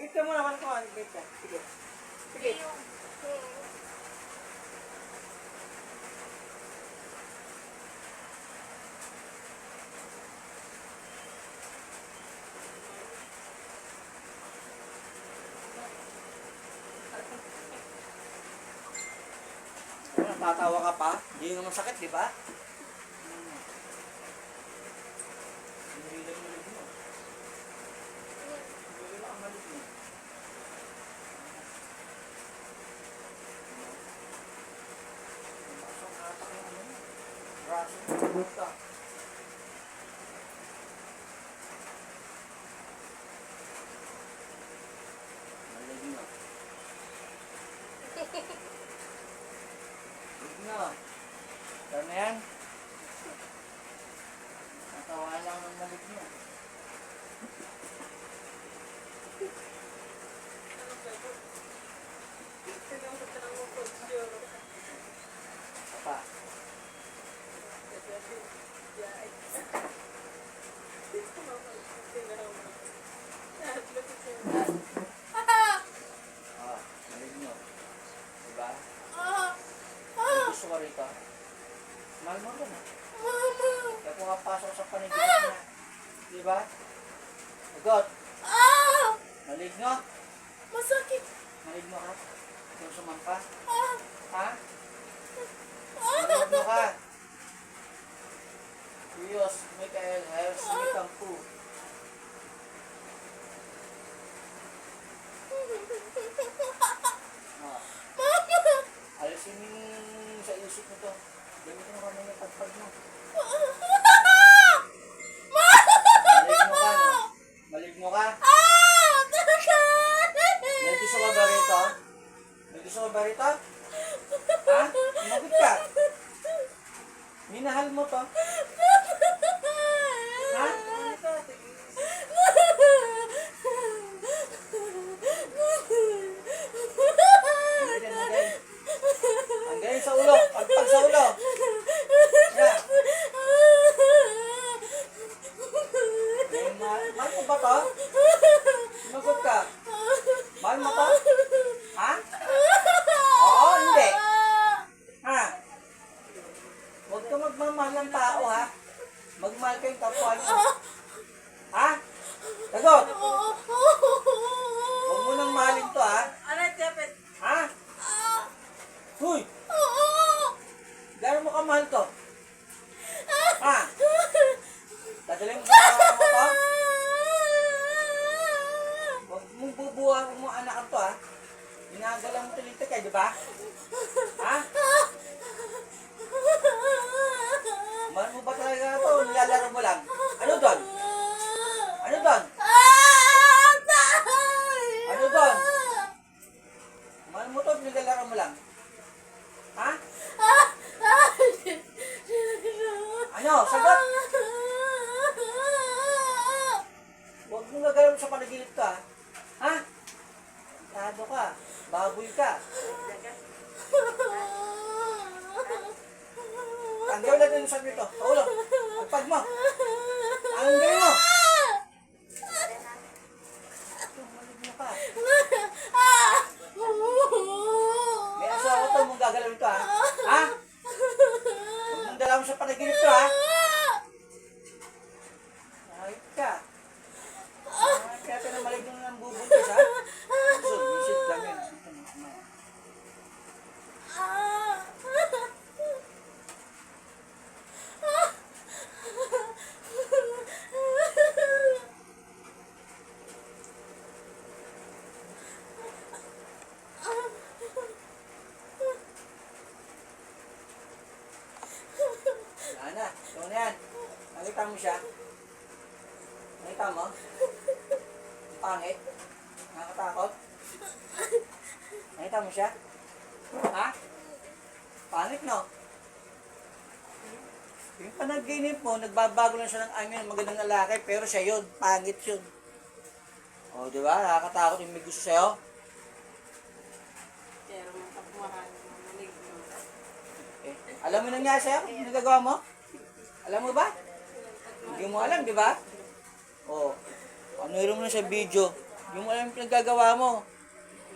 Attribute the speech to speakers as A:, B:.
A: Picture mo naman ko. Wait ka. Sige. Sige. Natatawa ka pa? Hindi naman sakit, di ba? No. Ito na yan. Natawa lang ng malig niya. Apa? Malig niyo. Diba? Gusto ko rito. Mahal mo rin. Kaya pumapasok sa panigilan niya. Diba? Agot. Maligno.
B: Masakit.
A: Maligno ka. Yung sumampa. Ha? Maligno ka. Diyos, Mikael, Hers, Mikampu. Alisin yung sa isip mo to. Gamitin mo kami yung pagpag mo. Maligno ka, no? Maligno ka? May gusto ka ba rito? May gusto ka ba rito? Ha? Umagot ka? Minahal mo to? Ha? Ang galing sa ulo. Pagpag sa ulo. Yeah. Mahal mo ba to? Sumagot ka. Mahal mo to? Ha? Oo, hindi. Ha? Huwag ka magmamahal ng tao, ha? Magmahal kayong kapwa niyo. Ha? Sagot! Huwag mo nang mahalin to, ha? Ha? Huy! Gano'n mo kamahal to? Ha? Dadalhin mo sa mga mo to? Huwag mong bubuha mo anak to, ha? Ginagala mo tulitik eh, di ba? Ha? Mahal mo ba talaga ito? Nilalaro mo lang? Ano doon? Ano doon? Ano doon? Mahal mo ito? Nilalaro mo lang? Ha? Ano? Sagot? Huwag mong gagalaw sa panaginip ka, ha? Ha? Tado ka. Baboy ka. Tanggaw na din sa nito. Paulo. Pagpag mo. Tanggaw mo. Malig mo ka. May asawa to mong gagalaw ito, ha? Ha? Huwag mong dalaw sa panaginip to, ha? Ayot ka. Kaya pinamalig mo ng bubuntis, ha? Visit lang yun. Ana, ito na yan. Nakita mo siya? Nakita mo? Ang pangit? Nakakatakot? Nakita mo siya? Ha? Pangit, no? Yung panaginip mo, nagbabago lang siya ng anyo ng magandang lalaki, pero siya yun, pangit yun. O, di ba? Nakakatakot yung may gusto sa'yo.
B: Pero matapmahan, maligno.
A: Eh, alam mo nangyari sa'yo? Ano nagagawa mo? Alam mo ba? Hindi mo alam, di ba? O, ano mo na sa video. Yung alam yung pinagagawa mo.